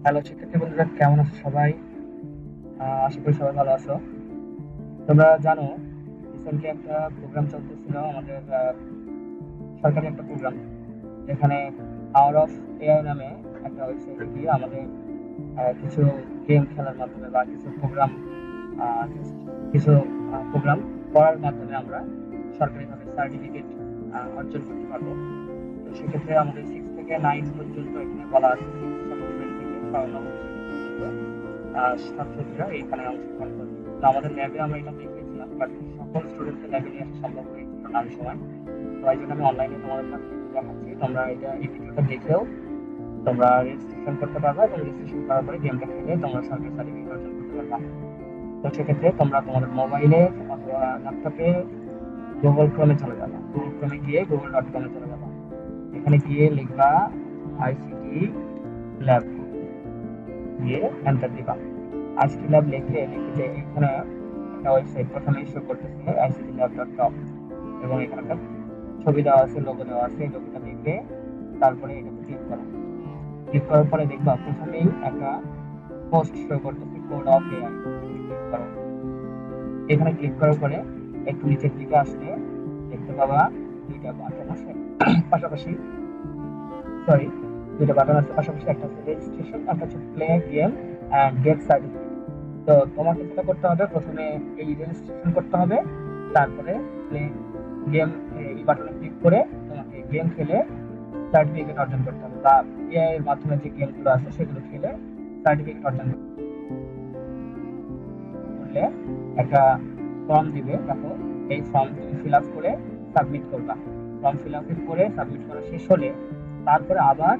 Hello শিক্ষার্থী বন্ধুরা, কেমন আছো সবাই? আশা করি সবাই ভালো আছো। তোমরা জানো, রিসেন্টলি একটা প্রোগ্রাম চলতেছিল আমাদের, সরকারি একটা প্রোগ্রাম, যেখানে আওয়ার অফ এআই নামে একটা ওয়েবসাইটে গিয়ে আমাদের কিছু গেম খেলার মাধ্যমে বা কিছু প্রোগ্রাম করার মাধ্যমে আমরা সরকারিভাবে সার্টিফিকেট অর্জন করতে পারবো। তো সেক্ষেত্রে আমাদের 6 থেকে 9 পর্যন্ত এখানে বলা আছে, 6 থেকে 9 পর্যন্ত ছাত্রছাত্রীরা এখানে অংশগ্রহণ করবে। তো আমাদের ল্যাবে আমরা এটা দেখিয়েছিলাম, বাট সকল স্টুডেন্টদের ল্যাবে নিয়ে আসা সম্ভব হয়েছিল না ওই সময়। তো এই জন্য আমি অনলাইনে তোমাদের কাছে একটু দেখাচ্ছি, তোমরা এই ভিডিওটা দেখেও তোমরা রেজিস্ট্রেশন করতে পারবা, এবং রেজিস্ট্রেশন করার পরে গেমটা খেলে তোমরা সরকারি সার্টিফিকেট অর্জন করতে পারবা। তো সেক্ষেত্রে তোমরা তোমাদের মোবাইলে অথবা ল্যাপটপে গুগল ক্রোমে চলে যাবা, গুগল ক্রোমে গিয়ে google.com-এ চলে যাবা। এখানে গিয়ে লিখবা আইসিটি ল্যাব, দিয়ে এন্টার দিবা। আইসিটি ল্যাব লিখে যে এখানে একটা ওয়েবসাইট প্রথমে শো করতেছে ictlab.com, এবং এখানে একটা ছবি দেওয়া আছে, লোগো দেওয়া আছে। এই লোগোটা দেখে তারপরে এটাতে ক্লিক করো। ক্লিক করার পরে দেখবা প্রথমেই একটা পোস্ট শো করতেছে, কোড অফ এআই। ক্লিক করো। এখানে ক্লিক করার পরে একটু নিচের দিকে আসলে দেখতে পাবা দুইটা বাটন আছে পাশাপাশি, সরি, দুইটা বাটন আছে পাশাপাশি, একটা হচ্ছে রেজিস্ট্রেশন, একটা হচ্ছে play game and get certificate. তো তোমাকে যেটা করতে হবে, প্রথমে এই রেজিস্ট্রেশন করতে হবে, তারপরে প্লে গেম এই বাটনে ক্লিক করে তোমাকে গেম খেলে সার্টিফিকেট অর্জন করতে হবে, বা এআই এর মাধ্যমে যে গেমগুলো আছে সেগুলো খেলে সার্টিফিকেট অর্জন করলে একটা ফর্ম দিবে। দেখো, এই ফর্ম তুমি ফিল আপ করে সাবমিট করবা। ফর্ম ফিল আপ করে সাবমিট করা শেষ হলে তারপরে আবার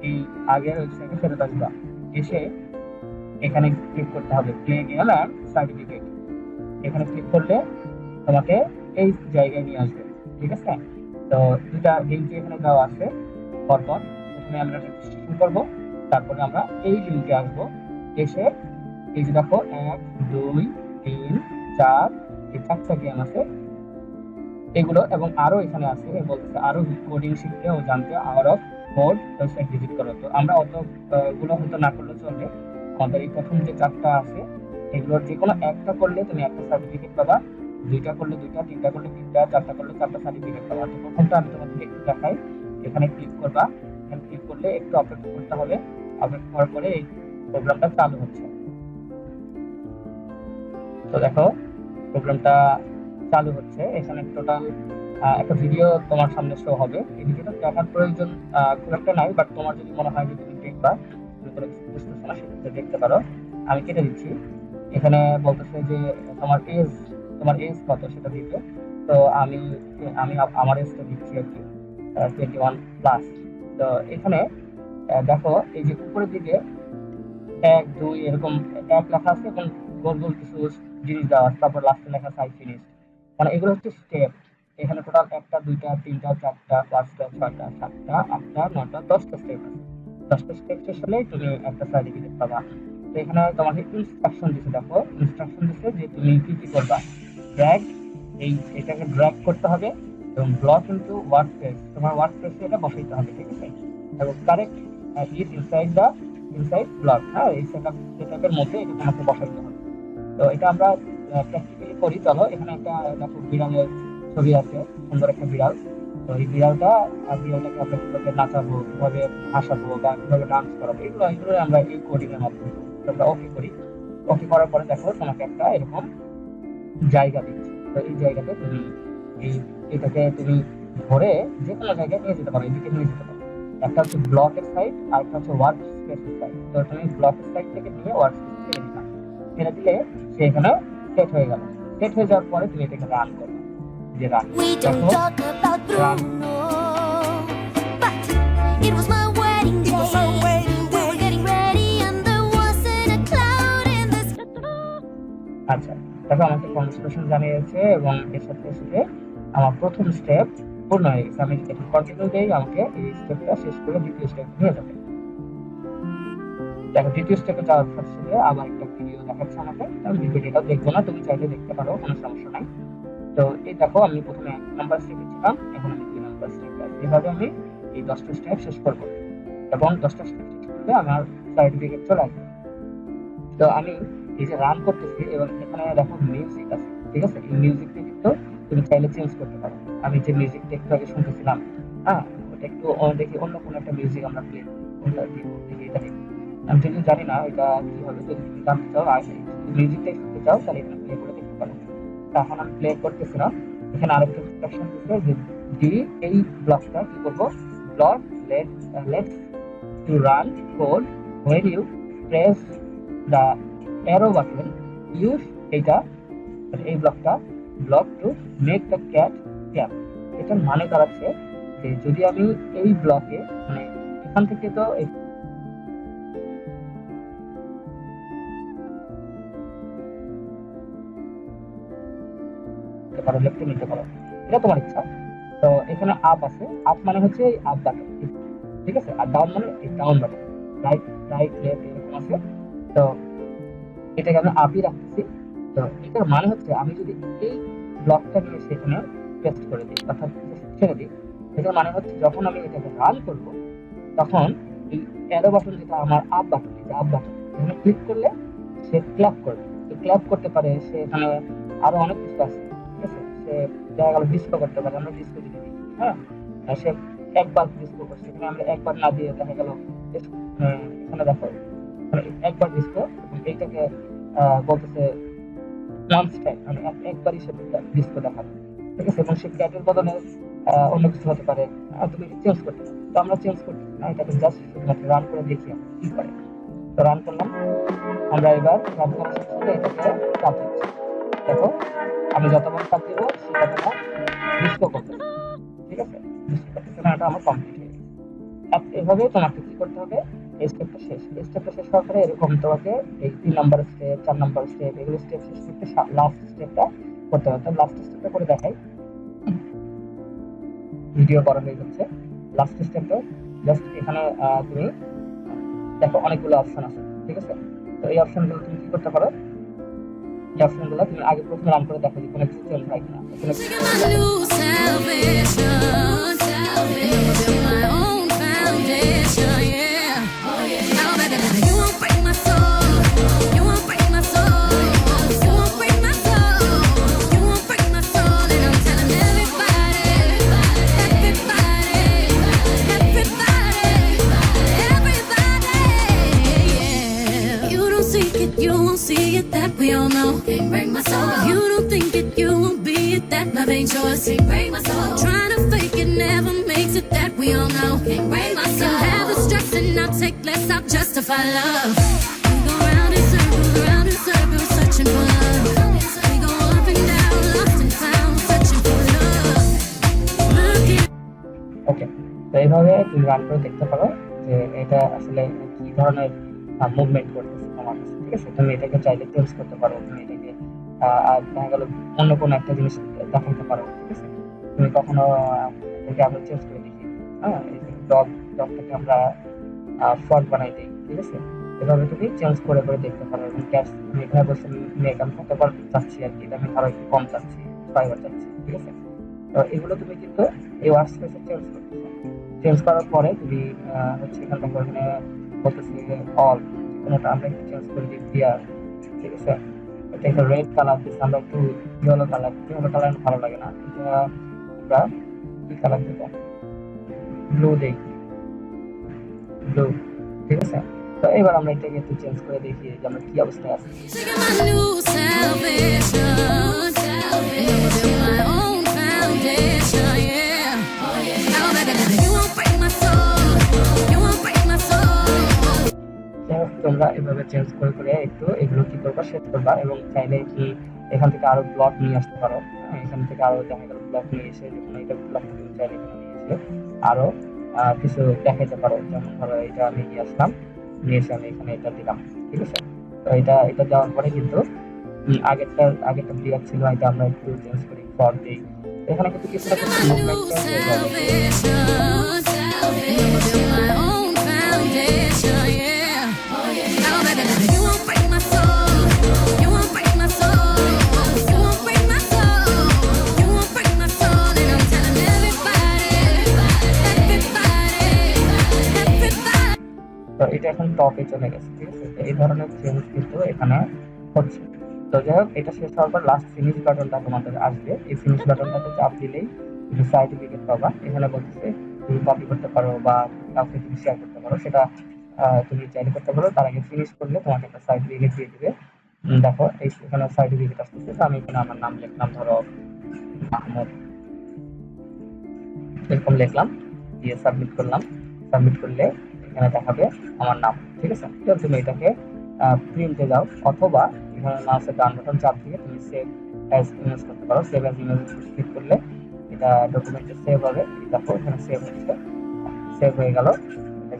এই আগের ওয়েবসাইটে ফেরত আসবা। এসে এখানে ক্লিক করতে হবে প্লে গেম অ্যান্ড সার্টিফিকেট। এখানে ক্লিক করলে তোমাকে এই জায়গায় নিয়ে আসবে। ঠিক আছে? তো দুটা লিঙ্ক এখানে দেওয়া আছে পরপর। প্রথমে আমরা রেজিস্ট্রেশন করব, তারপরে আমরা এই লিঙ্কে আসবো। এসে এই যে দেখো 1 2 3 4 এই 4টা গেম আছে এগুলো, এবং আরো এখানে আছে বলতেছে আরো কোডিং শিখতে ও জানতে hour of code website visit করো। তো আমরা অত গুলো হয়তো না করলে চলবে। আমাদের এই প্রথম যে 4টা আছে এগুলোর যে কোনো একটা করলে তুমি একটা সার্টিফিকেট পাবা, দুইটা করলে দুইটা, তিনটা করলে তিনটা, চারটা করলে চারটা সার্টিফিকেট পাবা। তো প্রথমটা আমি তোমাদের একটু দেখাই। এখানে ক্লিক করবা। এখানে ক্লিক করলে একটু অপেক্ষা করতে হবে। অপেক্ষা করার পরে এই প্রোগ্রামটা চালু হচ্ছে। তো দেখো, প্রোগ্রামটা চালু হচ্ছে। এখানে টোটাল একটা ভিডিও তোমার সামনে শো হবে। এই ভিডিওটা দেখার প্রয়োজন খুব একটা নাই, বাট তোমার যদি মনে হয় যে তুমি দেখবা, তুমি কোনো কিছু বুঝতেছো না, সেক্ষেত্রে দেখতে পারো। আমি কেটে দিচ্ছি। এখানে বলতেছে যে তোমার এজ তোমার এজ কত সেটা দিতে। তো আমি আমি আমার এজটা দিচ্ছি আর কি, 21+। তো এখানে দেখো, এই যে উপরের দিকে 1 2 এরকম এক লেখা আছে, এবং গোল গোল কিছু জিনিস দেওয়া আছে, তারপর লাস্টে লেখা আছে আই ফিনিশ। মানে এগুলো হচ্ছে স্টেপ। এখানে টোটাল 1টা 2টা 3টা 4টা 5টা 6টা 7টা 8টা 9টা 10টা স্টেপ আছে। 10টা স্টেপ শেষ হলেই তুমি একটা সার্টিফিকেট পাবা। তো এখানে তোমাকে ইনস্ট্রাকশন দিছে, দেখো ইনস্ট্রাকশন দিছে যে তুমি কি কি করবা। ড্র্যাগ, এটাকে ড্র্যাগ করতে হবে, এবং ব্লক ইনটু ওয়ার্ডপ্রেস, তোমার ওয়ার্ডপ্রেসে এটা বসাইতে হবে। ঠিক আছে? এবং কারেক্ট ইট ইনসাইড ব্লক, হ্যাঁ, এই সেটআপের মধ্যে এটা তোমাকে বসাইতে হবে। তো এটা আমরা প্র্যাকটিক্যালি করি। চলো, এখানে একটা দেখো বিড়ালের ছবি আছে, সুন্দর একটা বিড়াল। তো এই বিড়ালটাকে আমরা কিভাবে নাচাবো, কিভাবে হাসাবো, বা কিভাবে ডান্স করাবো, এগুলো আমরা এই কোডিং এর মাধ্যমে করি। তো আমরা ওকে করি। ওকে করার পরে দেখো তোমাকে একটা এরকম জায়গা দিচ্ছে। তো এই জায়গাতে তুমি এই এটাকে তুমি ধরে যে কোনো জায়গায় নিয়ে যেতে পারো, এদিকে নিয়ে যেতে পারো। একটা হচ্ছে ব্লকের সাইড, আর একটা হচ্ছে ওয়ার্ক স্পেসের সাইড। তো তুমি ব্লকের সাইড থেকে নিয়ে ওয়ার্ক স্পেস ছেড়ে দিবা। ছেড়ে দিলে সে এখানে সেট হয়ে গেল। সেট হয়ে যাওয়ার পরে তুমি এটাকে রান করো। যে রান, We don't দেখো talk about run. Bruno, but it was my wedding day. We were getting ready and there wasn't a cloud in the sky. আচ্ছা, দেখো আমাকে কনস্টিটিউশন জানিয়েছে, এবং এর সাথে সাথে আমার প্রথম স্টেপ পূর্ণ হয়ে গেছে। আমি এটা কন্টিনিউ দেই, আমাকে এই স্টেপটা শেষ করে দ্বিতীয় স্টেপ নিয়ে যাবে। দেখো, দ্বিতীয় স্টেপে যাওয়ার সাথে সাথে আবার একটা ভিডিও দেখাচ্ছে আমাকে। আমি ভিডিওটা দেখবো না, তুমি চাইলে দেখতে পারো, কোনো সমস্যা নাই। তো এই দেখো, আমি প্রথমে 1 নাম্বার স্টেপে ছিলাম, এখন আমি 2 নাম্বার স্টেপে আছি। এভাবে আমি এই 10টা স্টেপ শেষ করবো, এবং 10টা স্টেপ শেষ করলে আমার সার্টিফিকেট চলে আসবে। তো আমি এই যে রান করতেছি এবং এখানে দেখো মিউজিক আছে, ঠিক আছে? এই মিউজিকটা কিন্তু তুমি চাইলে চেঞ্জ করতে পারো। আমি যে মিউজিকটা একটু আগে শুনতেছিলাম, হ্যাঁ, ওটা একটু দেখি অন্য কোনো একটা মিউজিক আমরা প্লে কোনটা দিব, দেখি এটা দেখি। আমি যদি জানি না এটা কি হবে, যদি তুমি জানতে চাও আগে মিউজিকটা শুনতে চাও তাহলে এখানে প্লে করে দেখতে পারো। এখন আমি প্লে করতেছি না, এখানে আরেকটা ইনস্ট্রাকশন দিচ্ছে যে ডি এই ব্লকটা কি করবো, block let's to run code when you press the arrow button use এটা এই ব্লকটা block to make the cat cap. এটার মানে দাঁড়াচ্ছে যে যদি আমি এই ব্লকে মানে এখান থেকে তো পারো, লিখতে নিতে পারো, এটা তোমার ইচ্ছা। তো এখানে আপ আছে, আপ মানে হচ্ছে এই আপ বাটন, ঠিক আছে? আর ডাউন মানে এই down button, right right left এরকম আছে। তো এটাকে আমি আপই রাখতেছি। তো এটার মানে হচ্ছে আমি যদি এই ব্লকটা নিয়ে সেখানে পেস্ট করে দিই অর্থাৎ ছেড়ে দিই, এটার মানে হচ্ছে যখন আমি এটাকে রান করব তখন এই অ্যারো বাটন যেটা আমার আপ বাটন, এই আপ বাটন এখানে ক্লিক করলে সে ক্ল্যাপ করবে। ক্ল্যাপ করতে পারে, সে এখানে আরো অনেক কিছু আছে, ঠিক আছে? সে দেখা গেল ডিসপ্লে করতে পারে, আমরা ডিসপ্লে যদি দিই, হ্যাঁ, সে একবার ডিসপ্লে করছে, এখানে আমরা একবার না দিয়ে দেখা গেল এখানে দেখো একবার ডিসপ্লে, এইটাকে বলতেছে ওয়ান্স টাইম, মানে একবারই সে ডিসপ্লে দেখাবে, ঠিক আছে? এবং সে ক্যাটের বদলে অন্য কিছু হতে পারে, তুমি চেঞ্জ করতে পারো। তো আমরা চেঞ্জ করতে না, এটাকে জাস্ট শুধুমাত্র রান করে দেখি আমরা কি করে। তো রান করলাম, আমরা এবার রান করা শেষ করে এটাকে চাপ দিচ্ছি। দেখো আমি যতবার চাপ দিব সে ততবার ডিসপ্লে করতেছে, ঠিক আছে? ডিসপ্লে করতেছে না, এটা আমার কমপ্লিট হয়ে গেছে। এভাবে তোমাকে কি করতে হবে, এই স্টেপটা শেষ, এই স্টেপটা শেষ হওয়ার পরে এরকম তোমাকে এই 3 নাম্বার স্টেপ 4 নাম্বার স্টেপ এগুলো স্টেপ শেষ করতে লাস্ট স্টেপটা করতে হবে। তো লাস্ট স্টেপটা করে দেখাই, ভিডিও করা হয়ে যাচ্ছে। লাস্ট স্টেপটা জাস্ট এখানে তুমি দেখো অনেকগুলো অপশন আছে, ঠিক আছে? তো এই অপশনগুলো তুমি কি করতে পারো, এই অপশনগুলো তুমি আগে প্রথমে রান করে দেখো যে কোনো কিছু চেঞ্জ হয় কিনা। You won't see it, that we all know. Can't break my soul. You don't think it, you won't be it. That love ain't yours. Can't break my soul. Trying to fake it never makes it. That we all know. Can't break my soul. You have the stress and I'll take less. I'll justify love. We go round in circles, searching for love. We go up and down, lost and found, searching for love. Look at. ওকে, তো এইভাবে তুমি run করে দেখতে পারো যে এটা আসলে কি ধরনের মুভমেন্ট করতেছে তোমার কাছে, ঠিক আছে? তুমি এটাকে চাইলে চেঞ্জ করতে পারো, তুমি এটাকে দেখা গেল অন্য কোনো একটা জিনিস দেখাতে পারো, ঠিক আছে? তুমি কখনো এটাকে আমরা চেঞ্জ করে দেখি, হ্যাঁ, এই যে ডগটাকে আমরা ফ্রগ বানাই দিই, ঠিক আছে? এভাবে তুমি চেঞ্জ করে করে দেখতে পারো। এবং ক্যাটস তুমি এখানে বলছো মেক আমি কতবার চাচ্ছি আর কি, এটা আমি ধরো একটু কম চাচ্ছি, 6বার চাচ্ছি, ঠিক আছে? তো এগুলো তুমি কিন্তু এই ওয়ার্ক স্পেসে চেঞ্জ করতে পারো। চেঞ্জ করার পরে তুমি হচ্ছে এখানে দেখো এখানে বলতেছি অল, কোনোটা আমরা একটু চেঞ্জ করে দিই ক্লিয়ার, ঠিক আছে? এটা একটা রেড কালার দিচ্ছি, আমরা একটু ইয়েলো কালার ভালো লাগে না, এটা আমরা কি কালার দেবো, ব্লু দিই, ব্লু, ঠিক আছে? তো এবার আমরা এটাকে একটু চেঞ্জ করে দেখি যে আমরা কি অবস্থায় আছি। তোমরা এভাবে চেঞ্জ করে করে একটু এগুলো কি করবা, সেট করবা। এবং চাইলে কি এখান থেকে আরো ব্লক নিয়ে আসতে পারো, এখান থেকে আরো দেখা গেল ব্লক নিয়ে এসে যখন এটা ব্লক তুমি চাইলে এখানে নিয়ে এসে আরো কিছু দেখাইতে পারো। যেমন ধরো এটা আমি নিয়ে আসলাম, নিয়ে এসে আমি এখানে এটা দিলাম, ঠিক আছে? তো এটা দেওয়ার পরে কিন্তু আগেরটা ব্লিয়ার ছিল, এটা আমরা একটু চেঞ্জ করি, ফর দিই, এখানে কিন্তু কিছু মুভমেন্ট চেঞ্জ হয়ে যাবে। তো এটা এখন টপে চলে গেছে, ঠিক আছে। তো এই ধরনের চেঞ্জ কিন্তু এখানে হচ্ছে। তো যাই হোক, এটা শেষ হওয়ার পর লাস্ট ফিনিশ বাটনটা তোমাদের আসবে। এই ফিনিশ বাটনটাতে চাপ দিলেই তুমি সার্টিফিকেট পাবা। এখানে বলতেছে তুমি কপি করতে পারো বা কাউকে তুমি শেয়ার করতে পারো, সেটা তুমি চাইলে করতে পারো। তার আগে ফিনিশ করলে তোমাকে একটা সার্টিফিকেট দিয়ে দিবে। দেখো এখানে সার্টিফিকেট আসতেছে। তো আমি এখানে আমার নাম লিখলাম, ধরো মাহমুদ, এরকম লিখলাম, দিয়ে সাবমিট করলাম। সাবমিট করলে এখানে দেখাবে আমার নাম, ঠিক আছে। তো তুমি এটাকে প্রিন্টে যাও, অথবা এখানে মাউসের ডান বাটন চাপ দিয়ে তুমি সেভ অ্যাজ ইমেজ করতে পারো। সেভ অ্যাজ ইমেজ ক্লিক করলে এটা ডকুমেন্টে সেভ হবে। দেখো এখানে সেভ হচ্ছে, সেভ হয়ে গেল।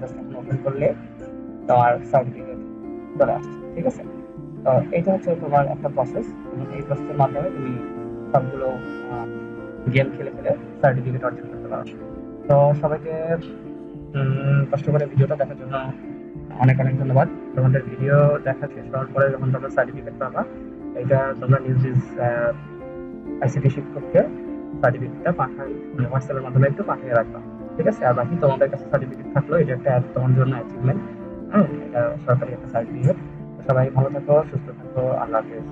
জাস্ট এখন ওপেন করলে তোমার সার্টিফিকেট চলে আসছে, ঠিক আছে। তো এটা হচ্ছে তোমার একটা প্রসেস, এবং এই প্রসেসের মাধ্যমে তুমি সবগুলো গেম খেলে খেলে সার্টিফিকেট অর্জন করতে পারো। তো সবাইকে কষ্ট করে ভিডিওটা দেখার জন্য অনেক অনেক ধন্যবাদ। তোমাদের ভিডিও দেখা শেষ হওয়ার পরে যখন তোমরা সার্টিফিকেট পাবা, এটা তোমরা নিউজ আইসিটি শিক্ষককে সার্টিফিকেটটা পাঠাই, মানে হোয়াটসঅ্যাপের মাধ্যমে একটু পাঠিয়ে রাখবা, ঠিক আছে। আর বাকি তোমাদের কাছে সার্টিফিকেট থাকলো, এটা একটা তোমার জন্য অ্যাচিভমেন্ট। এটা সরকারি একটা সার্টিফিকেট। সবাই ভালো থাকো, সুস্থ থাকো, আল্লাহ হাফেজ।